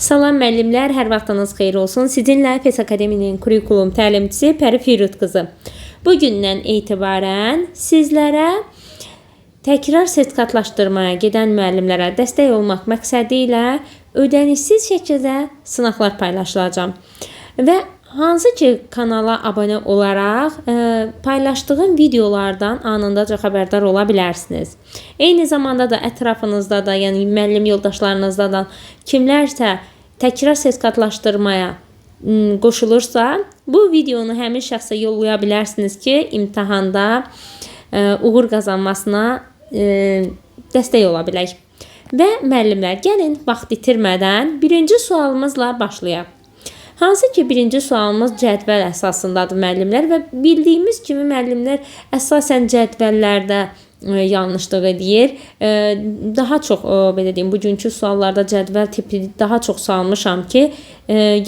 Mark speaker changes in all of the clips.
Speaker 1: Salam müəllimlər, hər vaxtınız xeyir olsun. Sizinlə PES Akademinin kurikulum təlimçisi Pəri Firud qızı. Bugündən etibarən sizlərə təkrar sertifikatlaşdırmaya gedən müəllimlərə dəstək olmaq məqsədi ilə ödənişsiz şəkildə sınaqlar paylaşılacaq. Və hansı ki kanala abunə olaraq paylaşdığım videolardan anındaca xəbərdar ola bilərsiniz. Eyni zamanda da ətrafınızda da, yəni müəllim yoldaşlarınızda da kimlərsə təkrar sertifikatlaşdırmaya qoşulursa, bu videonu həmin şəxsə yollaya bilərsiniz ki, imtahanda uğur qazanmasına dəstək ola bilək. Və müəllimlər, gəlin vaxt itirmədən birinci sualımızla başlayaq. Hansı ki birinci sualımız cədvəl əsasındadır müəllimlər və bildiyimiz kimi müəllimlər əsasən cədvəllərdə yanlışlıq edir. Daha çox belə deyim, bugünkü suallarda cədvəl tipi daha çox salmışam ki,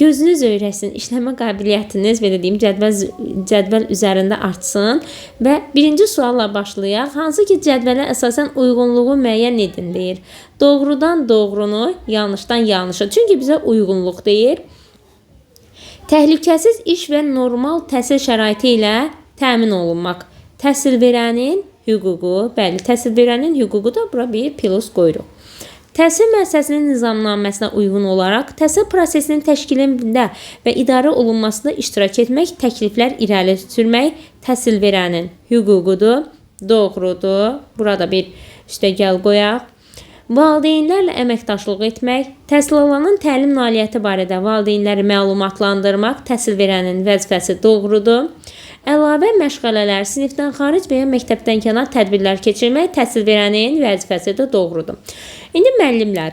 Speaker 1: gözünüz öyrəsin, işləmə qabiliyyətiniz belə deyim, cədvəl üzərində artsın və birinci sualla başlayaq. Hansı ki cədvələ əsasən uyğunluğu müəyyən edin deyir. Doğrudan doğrunu, yanlışdan yanlışa. Çünki bizə uyğunluq deyir. Təhlükəsiz iş və normal təhsil şəraiti ilə təmin olunmaq. Təhsil verənin hüququ, bəli, təhsil verənin hüququ da bura bir plus qoyuruq. Təhsil müəssisəsinin nizamnaməsinə uyğun olaraq təhsil prosesinin təşkilində və idarə olunmasında iştirak etmək, təkliflər irəli sürmək təhsil verənin hüququdur, doğrudur. Burada bir üstəgəl qoyaq. Valideynlərlə əməkdaşlıq etmək, təhsil alanın təlim nailiyyəti barədə valideynləri məlumatlandırmaq təhsil verənin vəzifəsi doğrudur. Əlavə məşğələlər, sinifdən xaric və ya məktəbdən kənar tədbirlər keçirmək təhsil verənin vəzifəsi də doğrudur. İndi müəllimlər,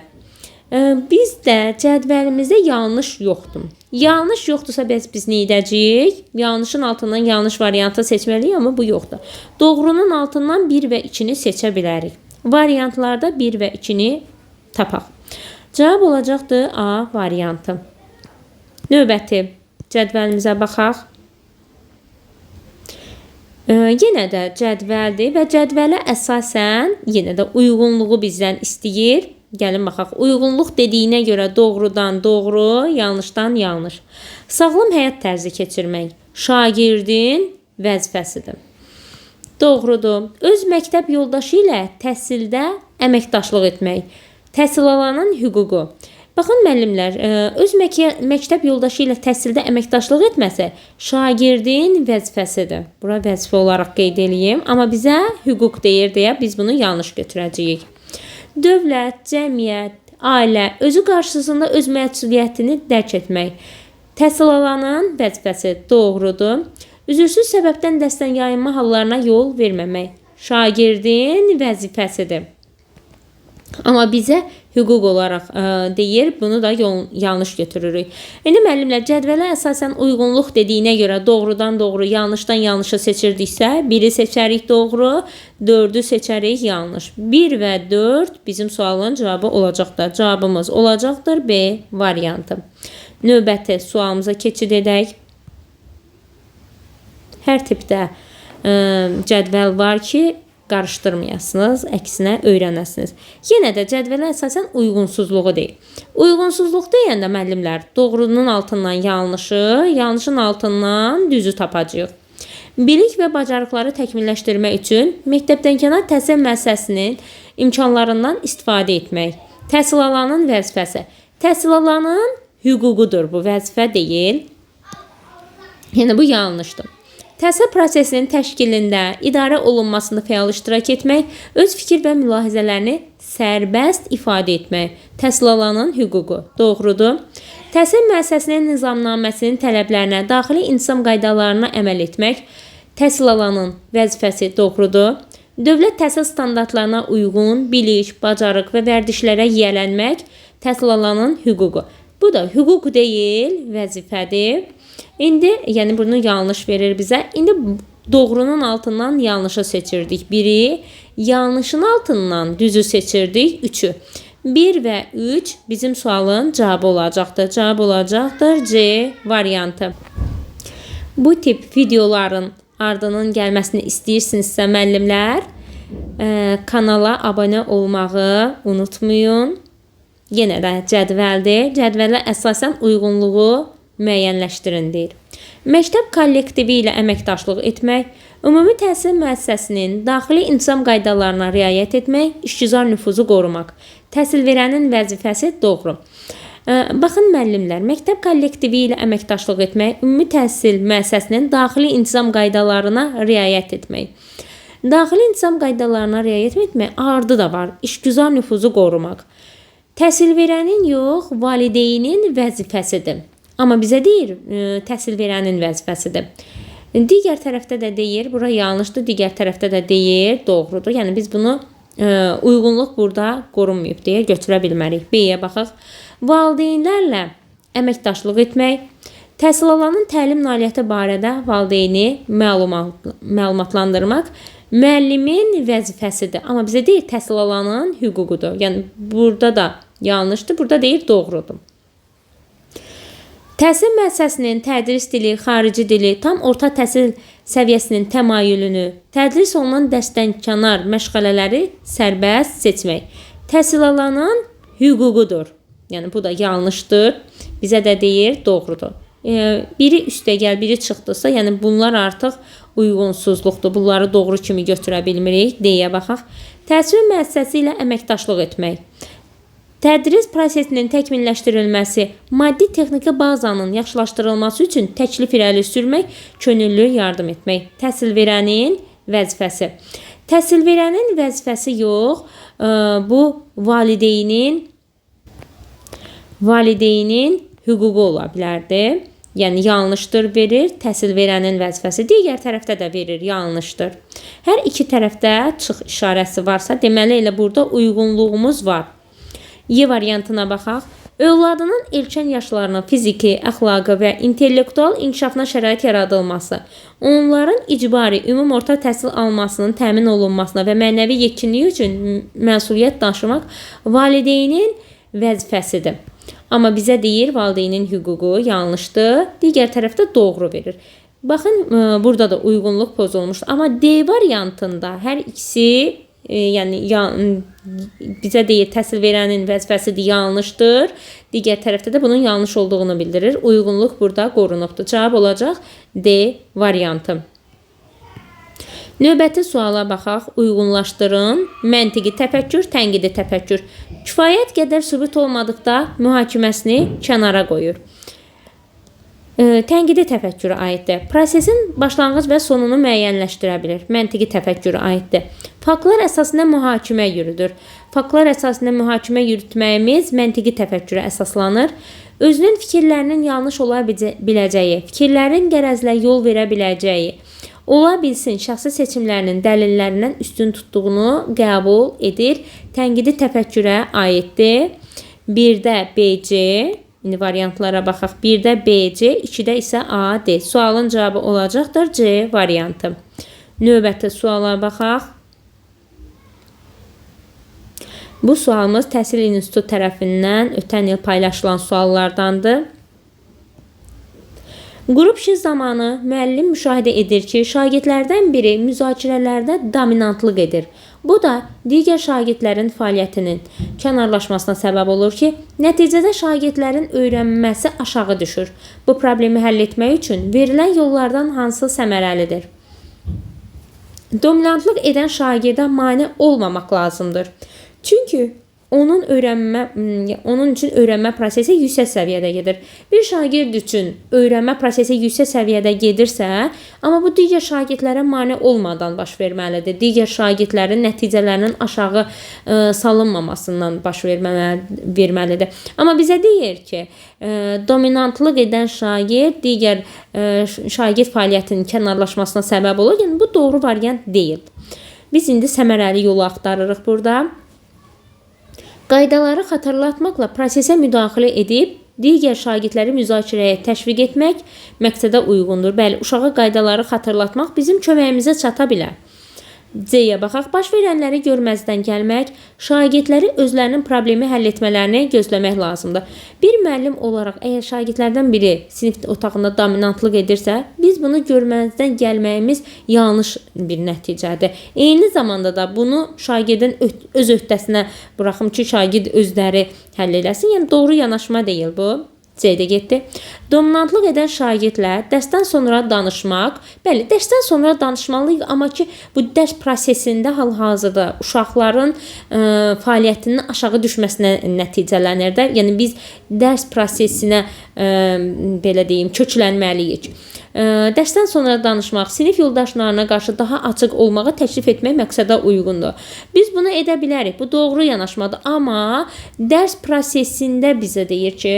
Speaker 1: bizdə cədvəlimizdə yanlış yoxdur. Yanlış yoxdursa biz nə edəcəyik? Yanlışın altından yanlış variantı seçməliyik, amma bu yoxdur. Doğrunun altından 1 və 2-ni seçə bilərik. Variantlarda 1 və 2-ni tapaq. Cavab olacaqdır A variantı. Növbəti cədvəlimizə baxaq. Yenə də cədvəldir və cədvələ əsasən yenə də uyğunluğu bizdən istəyir. Gəlin baxaq. Uyğunluq dediyinə görə doğrudan doğru, yanlışdan yanlış. Sağlam həyat tərzi keçirmək şagirdin vəzifəsidir. Doğrudur. Öz məktəb yoldaşı ilə təhsildə əməkdaşlıq etmək. Təhsil alanın hüququ. Baxın müəllimlər, öz məktəb yoldaşı ilə təhsildə əməkdaşlıq etməsə şagirdin vəzifəsidir. Bura vəzifə olaraq qeyd edeyim, amma bizə hüquq deyir deyə biz bunu yanlış götürəcəyik. Dövlət, cəmiyyət, ailə özü qarşısında öz məsuliyyətini dərk etmək. Təhsil alanın vəzifəsi doğrudur. Üzürsüz səbəbdən dəstən yayınma hallarına yol verməmək şagirdin vəzifəsidir. Amma bizə hüquq olaraq deyir, bunu da yanlış götürürük. İndi müəllimlər, cədvələ əsasən uyğunluq dediyinə görə doğrudan doğru, yanlışdan yanlışı seçirdiksə, 1-i seçərik doğru, 4-ü seçərik yanlış. 1 və 4 bizim sualın cavabı olacaqdır. Cavabımız olacaqdır B variantı. Növbəti sualımıza keçid edək. Hər tipdə cədvəl var ki, qarışdırmayasınız, əksinə öyrənəsiniz. Yenə də cədvələ əsasən uyğunsuzluğu deyil. Uyğunsuzluq deyəndə müəllimlər, doğrunun altından yanlışı, yanlışın altından düzü tapacağıq. Bilik və bacarıqları təkmilləşdirmək üçün məktəbdənkənar təhsil müəssisəsinin imkanlarından istifadə etmək. Təhsil alanın vəzifəsi. Təhsil alanın hüququdur, bu vəzifə deyil. Yəni bu yanlışdır. Təhsil prosesinin təşkilində, idarə olunmasında fəal iştirak etmək, öz fikir və mülahizələrini sərbəst ifadə etmək. Təhsil alanın hüququ doğrudur. Təhsil müəssisəsinin nizamnaməsinin tələblərinə, daxili intizam qaydalarına əməl etmək. Təhsil alanın vəzifəsi doğrudur. Dövlət təhsil standartlarına uyğun, bilik, bacarıq və vərdişlərə yiyələnmək. Təhsil alanın hüququ. Bu da hüquq deyil, vəzifədir. İndi, yəni bunu yanlış verir bizə. İndi doğrunun altından yanlışı seçirdik 1-i, yanlışın altından düzü seçirdik 3-ü. 1 və 3 bizim sualın cavabı olacaqdır. Cavab olacaqdır C variantı. Bu tip videoların ardının gəlməsini istəyirsinizsə müəllimlər, kanala abunə olmağı unutmayın. yenə də cədvəldir. Cədvələ əsasən uyğunluğu müəyyənləşdirin deyir. Məktəb kollektivi ilə əməkdaşlıq etmək, ümumi təhsil müəssisəsinin daxili intizam qaydalarına riayət etmək, işgüzar nüfuzu qorumaq. Təhsil verənin vəzifəsi doğru. Baxın müəllimlər, məktəb kollektivi ilə əməkdaşlıq etmək, ümumi təhsil müəssisəsinin daxili intizam qaydalarına riayət etmək. Daxili intizam qaydalarına riayət etmək ardı da var. İşgüzar nüfuzu qorumaq. Təhsil verənin yox, valideynin vəzifəsidir. Amma bizə deyir, təhsil verənin vəzifəsidir. Digər tərəfdə də deyir, bura yanlışdır, digər tərəfdə də deyir, doğrudur. Yəni biz bunu uyğunluq burada qorunmayıb deyə götürə bilmərik. B-yə baxaq. Valideynlərlə əməkdaşlıq etmək, təhsil alanın təlim nailiyyəti barədə valideyni məlumatlandırmaq müəllimin vəzifəsidir. Amma bizə deyir, təhsil alanın hüququdur. Yəni burada da yanlışdır, burada deyir, doğrudur. Təhsil müəssisəsinin tədris dili, xarici dili, tam orta təhsil səviyyəsinin təmayülünü, tədris olunan dəstənkənar məşğələləri sərbəst seçmək. Təhsil alanın hüququdur. Yəni bu da yanlışdır. Bizə də deyir, doğrudur. Biri üstəgəl, biri çıxdısa, yəni bunlar artıq uyğunsuzluqdur. Bunları doğru kimi götürə bilmirik. D-yə baxaq. Təhsil müəssisəsi ilə əməkdaşlıq etmək. Tədris prosesinin təkmilləşdirilməsi, maddi-texniki bazanın yaxşılaşdırılması üçün təklif irəli sürmək, könüllü yardım etmək. Təhsil verənin vəzifəsi. Təhsil verənin vəzifəsi yox, bu valideynin hüququ ola bilərdi. Yəni yanlışdır verir, təhsil verənin vəzifəsi. Digər tərəfdə də verir, yanlışdır. Hər iki tərəfdə çıx işarəsi varsa, deməli elə burada uyğunluğumuz var. Y variantına baxaq. Övladının erkən yaşlarının fiziki, əxlaqi və intellektual inkişafına şərait yaradılması, onların icbari ümumi orta təhsil almasının təmin olunmasına və mənəvi yetkinliyi üçün məsuliyyət daşımaq valideynin vəzifəsidir. Amma bizə deyir, valideynin hüququ yanlışdır, digər tərəfdə doğru verir. Baxın, burada da uyğunluq pozulmuşdur. Amma D variantında hər ikisi yəni bizə deyir, təhsil verənin vəzifəsidir, yanlışdır. Digər tərəfdə də bunun yanlış olduğunu bildirir. Uyğunluq burada qorunubdur. Cavab olacaq D variantı. Növbəti suala baxaq. Uyğunlaşdırın. Məntiqi təfəkkür, tənqidi təfəkkür. Kifayət qədər sübut olmadıqda mühakiməsini kənara qoyur. Tənqidi təfəkkürə aiddir. Prosesin başlanğıc və sonunu müəyyənləşdirə bilir. Məntiqi təfəkkürə aiddir. Faktlar əsasında mühakimə yürüdür. Faktlar əsasında mühakimə yürütməyimiz məntiqi təfəkkürə əsaslanır. Özünün fikirlərinin yanlış ola biləcəyi, fikirlərin qərəzlə yol verə biləcəyi, ola bilsin şəxsi seçimlərinin dəlillərindən üstün tutduğunu qəbul edir. Tənqidi təfəkkürə aiddir. 1-də BC, indi variantlara baxaq. 1-də BC, 2-də isə A, D. Sualın cavabı olacaqdır C variantı. Növbəti suala baxaq. Bu sualımız Təhsil İnstitutu tərəfindən ötən il paylaşılan suallardandır. Qrup işi zamanı müəllim müşahidə edir ki, şagirdlərdən biri müzakirələrdə dominantlıq edir. Bu da digər şagirdlərin fəaliyyətinin kənarlaşmasına səbəb olur ki, nəticədə şagirdlərin öyrənməsi aşağı düşür. Bu problemi həll etmək üçün verilən yollardan hansı səmərəlidir? Dominantlıq edən şagirdə mane olmamaq lazımdır. Çünki onun üçün öyrənmə prosesi yüksək səviyyədə gedir. Bir şagird üçün öyrənmə prosesi yüksək səviyyədə gedirsə, amma bu digər şagirdlərə mane olmadan baş verməlidir. Digər şagirdlərin nəticələrinin aşağı salınmamasından baş verməlidir. Amma bizə deyir ki, dominantlıq edən şagird digər şagird fəaliyyətinin kənarlaşmasına səbəb olur. Yəni bu doğru variant deyil. Biz indi səmərəli yolu axtarırıq burada. Qaydaları xatırlatmaqla prosesə müdaxilə edib, digər şagirdləri müzakirəyə təşviq etmək məqsədə uyğundur. Bəli, uşağa qaydaları xatırlatmaq bizim köməyimizə çata bilər. C-yə baxaq. Baş verənləri görməzdən gəlmək, şagirdləri özlərinin problemi həll etmələrini gözləmək lazımdır. Bir müəllim olaraq əgər şagirdlərdən biri sinif otağında dominantlıq edirsə, biz bunu görməzdən gəlməyimiz yanlış bir nəticədir. Eyni zamanda da bunu şagirdin öz öhdəsinə buraxım ki, şagird özləri həll eləsin. Yəni doğru yanaşma deyil bu. C-də getdi. Dominantlıq edən şagirdlər dərsdən sonra danışmaq. Bəli, dərsdən sonra danışmalıyıq, amma ki, bu dərs prosesində hal-hazırda uşaqların fəaliyyətinin aşağı düşməsinə nəticələnir də. Yəni biz dərs prosesinə belə deyim, köklənməliyik. Dərsdən sonra danışmaq, sinif yoldaşlarına qarşı daha açıq olmağı təklif etmək məqsədə uyğundur. Biz bunu edə bilərik. Bu doğru yanaşmadır. Amma dərs prosesində bizə deyir ki,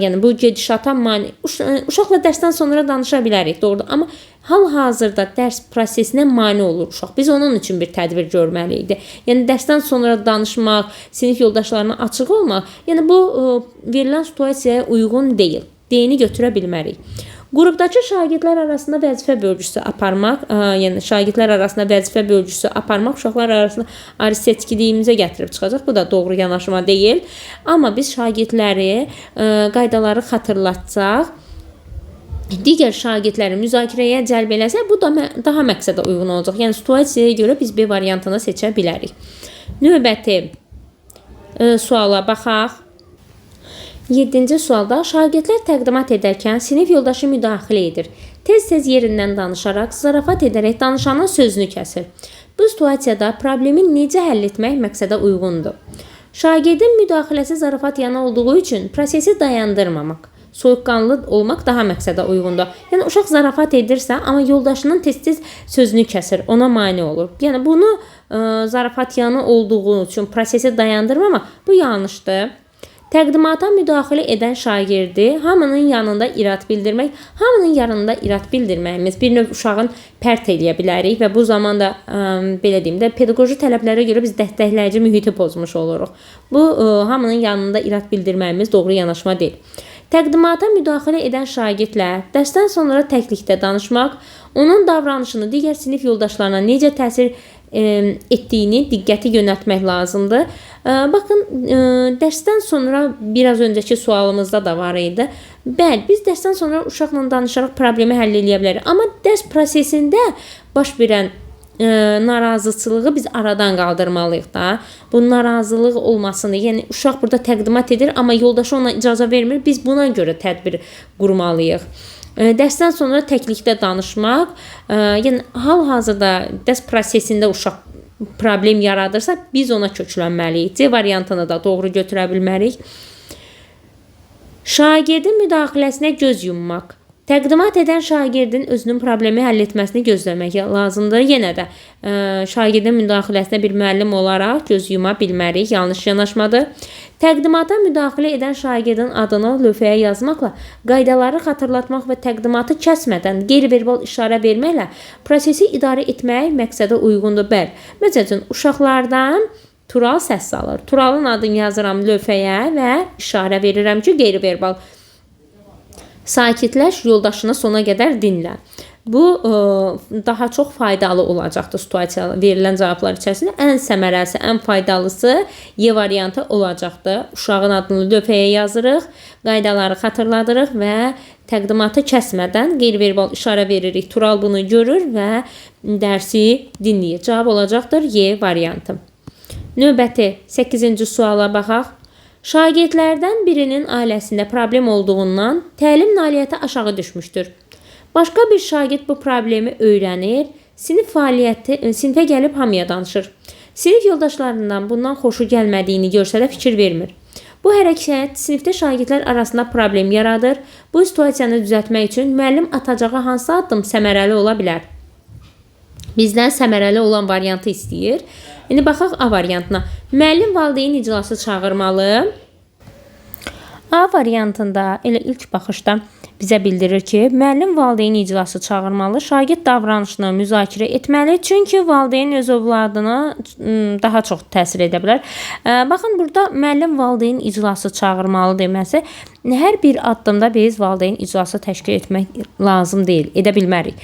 Speaker 1: yəni bu gedişata mane. Uşaqla dərsdən sonra danışa bilərik, doğrudur. Amma hal-hazırda dərs prosesinə mane olur uşaq. Biz onun üçün bir tədbir görməliydik. Yəni dərsdən sonra danışmaq, sinif yoldaşlarına açıq olmaq, yəni bu verilən situasiyaya uyğun deyil. D-ni götürə bilmərik. Qrupdakı şagirdlər arasında vəzifə bölgüsü aparmaq, yəni şagirdlər arasında vəzifə bölgüsü aparmaq uşaqlar arasında ayrı seçkiliyimizə gətirib çıxacaq. Bu da doğru yanaşma deyil. Amma biz şagirdləri qaydaları xatırlatsaq, digər şagirdləri müzakirəyə cəlb eləsək, bu da daha məqsədə uyğun olacaq. Yəni situasiyaya görə biz B variantını seçə bilərik. Növbəti suala baxaq. 7-ci sualda şagirdlər təqdimat edərkən sinif yoldaşı müdaxilə edir. Tez-tez yerindən danışaraq, zarafat edərək danışanın sözünü kəsir. Bu situasiyada problemi necə həll etmək məqsədə uyğundur? Şagirdin müdaxiləsi zarafat yanı olduğu üçün prosesi dayandırmamaq, soyuqqanlı olmaq daha məqsədə uyğundur. Yəni uşaq zarafat edirsə, amma yoldaşının tez-tez sözünü kəsir, ona mane olur. Yəni bunu zarafat yanı olduğu üçün prosesi dayandırmamaq bu yanlışdır. Təqdimata müdaxilə edən şagirdi hamının yanında irad bildirmək, hamının yanında irad bildirməyimiz bir növ uşağın pərt eləyə bilərik və bu zamanda belə deyim də pedaqoji tələblərə görə biz dəstəkləyici mühiti pozmuş oluruq. Bu hamının yanında irad bildirməyimiz doğru yanaşma deyil. Təqdimata müdaxilə edən şagirdlər dərsdən sonra təklikdə danışmaq, onun davranışını digər sinif yoldaşlarına necə təsir etdiyini diqqəti yönəltmək lazımdır. Baxın, dərsdən sonra biraz öncəki sualımızda da var idi. Bəli, biz dərsdən sonra uşaqla danışaraq problemi həll edə bilərik. Amma dərs prosesində baş verən narazıçılığı biz aradan qaldırmalıyıq da. Bu narazılıq olmasını, yəni uşaq burada təqdimat edir, amma yoldaşı ona icazə vermir. Biz buna görə tədbir qurmalıyıq. Dərsdən sonra təklikdə danışmaq, yəni hal-hazırda dərs prosesində uşaq problem yaradırsa, biz ona köklənməliyik. C variantını da doğru götürə bilmərik. Şagirdin müdaxiləsinə göz yummaq. Təqdimat edən şagirdin özünün problemi həll etməsini gözləmək lazımdır. Yenə də şagirdin müdaxiləsinə bir müəllim olaraq göz yuma bilmərik. Yanlış yanaşmadır. Təqdimata müdaxilə edən şagirdin adını lövhəyə yazmaqla, qaydaları xatırlatmaq və təqdimatı kəsmədən qeyri-verbal işarə verməklə prosesi idarə etmək məqsədə uyğundur. Bəli, məsələn, uşaqlardan Tural səs salır. Turalın adını yazıram lövhəyə və işarə verirəm ki, qeyri-verbal. Sakitləş, yoldaşını sona qədər dinlə. Bu daha çox faydalı olacaqdır situasiya verilən cavablar içərisində. Ən səmərəlisi, ən faydalısı Y variantı olacaqdır. Uşağın adını lövhəyə yazırıq, qaydaları xatırladırıq və təqdimatı kəsmədən qeyri-verbal işarə veririk. Tural bunu görür və dərsi dinləyir. Cavab olacaqdır Y variantı. Növbəti 8-ci suala baxaq. Şagirdlərdən birinin ailəsində problem olduğundan təlim nailiyyəti aşağı düşmüşdür. Başqa bir şagird bu problemi öyrənir, sinifə gəlib hamıya danışır. Sinif yoldaşlarından bundan xoşu gəlmədiyini görsə də fikir vermir. Bu hərəkət sinifdə şagirdlər arasında problem yaradır. Bu situasiyanı düzəltmək üçün müəllim atacağı hansı addım səmərəli ola bilər? Bizdən səmərəli olan variantı istəyir. İndi baxaq A variantına. Müəllim valideyn iclası çağırmalı. A variantında elə ilk baxışda bizə bildirir ki, müəllim valideyn iclası çağırmalı, şagird davranışını müzakirə etməli, çünki valideyn öz övladına daha çox təsir edə bilər. Baxın, burada müəllim valideyn iclası çağırmalı deməsi, hər bir addımda biz valideyn iclası təşkil etmək lazım deyil, edə bilmərik.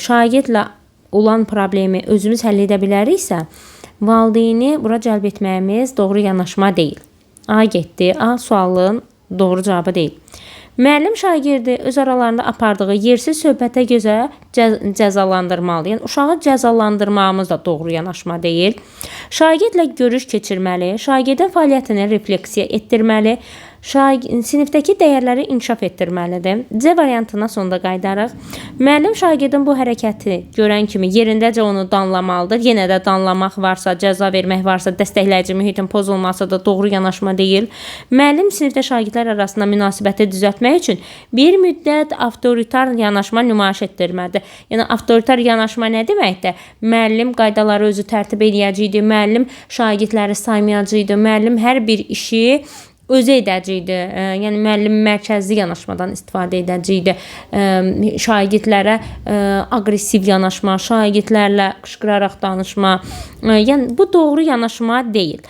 Speaker 1: Şagirdlə olan problemi özümüz həll edə biləriksə, valideyni bura cəlb etməyimiz doğru yanaşma deyil. A getdi, A sualın doğru cavabı deyil. Müəllim şagirdi öz aralarında apardığı yersiz söhbətə görə cəzalandırmalı. Yəni, uşağı cəzalandırmağımız da doğru yanaşma deyil. Şagirdlə görüş keçirməli, şagirdin fəaliyyətini refleksiya etdirməli, sinifdəki dəyərləri inkişaf etdirməlidir. C variantına sonda qayıdarıq. Müəllim şagirdin bu hərəkəti görən kimi yerindəcə onu danlamalıdır. Yenə də danlamaq varsa, cəza vermək varsa, dəstəkləyici mühitin pozulması da doğru yanaşma deyil. Müəllim sinifdə şagirdlər arasında münasibəti düzəltmək üçün bir müddət avtoritar yanaşma nümayiş etdirməlidir. Yəni, avtoritar yanaşma nə deməkdir? Müəllim qaydaları özü tərtib edəcəkdir, müəllim şagirdləri saymayacaqdır, müəllim hər bir işi özü edəcəkdir. Yəni, müəllim mərkəzli yanaşmadan istifadə edəcəkdir. Şagirdlərə aqressiv yanaşma, şagirdlərlə qışqıraraq danışma. Yəni, bu doğru yanaşma deyil.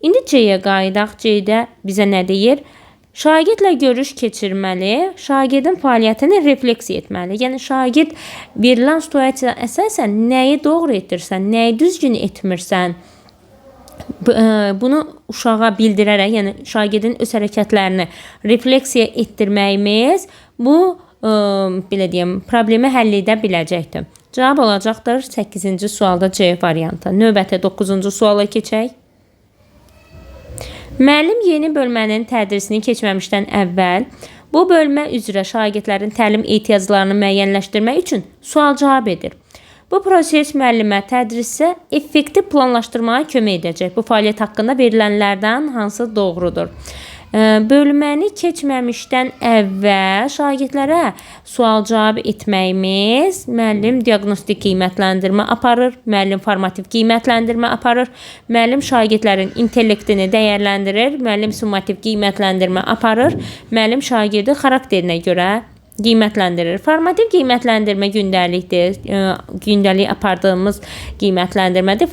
Speaker 1: İndi C-yə qayıdaq. C-də bizə nə deyir? Şagirdlə görüş keçirməli, şagirdin fəaliyyətini refleksiya etməli. Yəni, şagird verilən situasiyaya əsasən nəyi doğru etdirsən, nəyi düzgün etmirsən, bunu uşağa bildirərək, yəni şagirdin öz hərəkətlərini refleksiya etdirməyimiz bu belə deyim, problemi həll edə biləcəkdir. Cavab olacaqdır 8-ci sualda C variantı. Növbəti 9-cu suala keçək. Müəllim yeni bölmənin tədrisini keçməmişdən əvvəl bu bölmə üzrə şagirdlərin təlim ehtiyaclarını müəyyənləşdirmək üçün sual-cavab edir. Bu proses müəllimə tədrisə effektiv planlaşdırmağa kömək edəcək. Bu fəaliyyət haqqında verilənlərdən hansı doğrudur? Bölməni keçməmişdən əvvəl şagirdlərə sual-cavab etməyimiz müəllim diaqnostik qiymətləndirmə aparır, müəllim formativ qiymətləndirmə aparır, müəllim şagirdlərin intellektini dəyərləndirir, müəllim summativ qiymətləndirmə aparır, müəllim şagirdi xarakterinə görə qiymətləndirir. Formativ qiymətləndirmə gündəlikdir. Gündəlik apardığımız qiymətləndirmədir.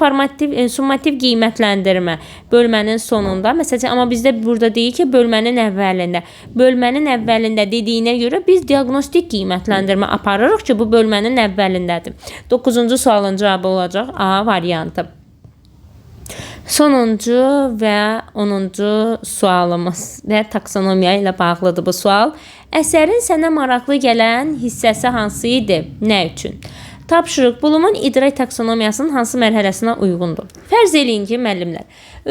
Speaker 1: Summativ qiymətləndirmə bölmənin sonunda. Məsələn, amma bizdə burada deyir ki, bölmənin əvvəlində. Bölmənin əvvəlində dediyinə görə biz diaqnostik qiymətləndirmə aparırıq ki, bu bölmənin əvvəlindədir. 9-cu sualın cavabı olacaq A variantı. Sonuncu və 10-cu sualımız və taksonomiya ilə bağlıdır bu sual. Əsərin sənə maraqlı gələn hissəsi hansı idi? Nə üçün? Tapşırıq Bloom'un idrak taksonomiyasının hansı mərhələsinə uyğundur? Fərz eləyin ki, müəllimlər,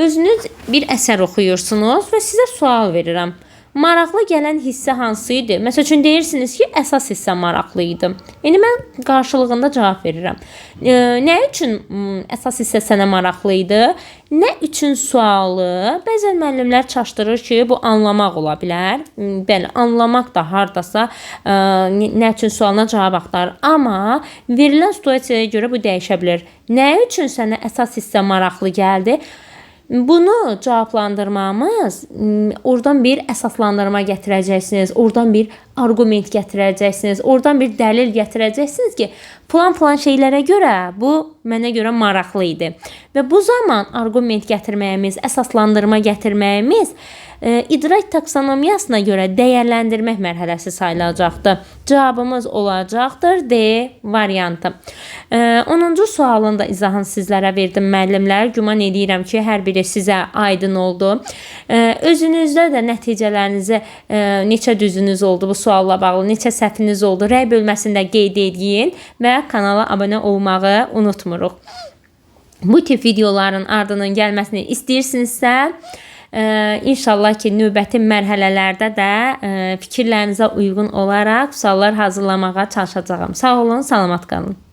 Speaker 1: özünüz bir əsər oxuyursunuz və sizə sual verirəm. Maraqlı gələn hissə hansı idi? Məsəl üçün deyirsiniz ki, əsas hissə maraqlı idi. İndi mən qarşılığında cavab verirəm. Nə üçün əsas hissə sənə maraqlı idi? Nə üçün sualı bəzən müəllimlər çaşdırır ki, bu anlamaq ola bilər. Bəli, anlamaq da hardasa nə üçün sualına cavab axtarır. Amma verilən situasiyaya görə bu dəyişə bilər. Nə üçün sənə əsas hissə maraqlı gəldi? Bunu cavablandırmamız, oradan bir əsaslandırma gətirəcəksiniz, oradan bir argument gətirəcəksiniz, oradan bir dəlil gətirəcəksiniz ki, plan şeylərə görə bu mənə görə maraqlı idi. Və bu zaman argument gətirməyimiz, əsaslandırma gətirməyimiz idrak taksonomiyasına görə dəyərləndirmək mərhələsi sayılacaqdır. Cavabımız olacaqdır D variantı. 10-cu sualın da izahını sizlərə verdim müəllimlər. Güman edirəm ki, hər biri sizə aydın oldu. Özünüzdə də nəticələrinizi neçə düzünüz oldu bu sualla bağlı, neçə səhviniz oldu, rəy bölməsində qeyd edin və kanala abunə olmağı unutmuruq. Bu tip videoların ardının gəlməsini istəyirsinizsə, İnşallah ki, növbəti mərhələlərdə də fikirlərinizə uyğun olaraq suallar hazırlamağa çalışacağam. Sağ olun, salamat qalın.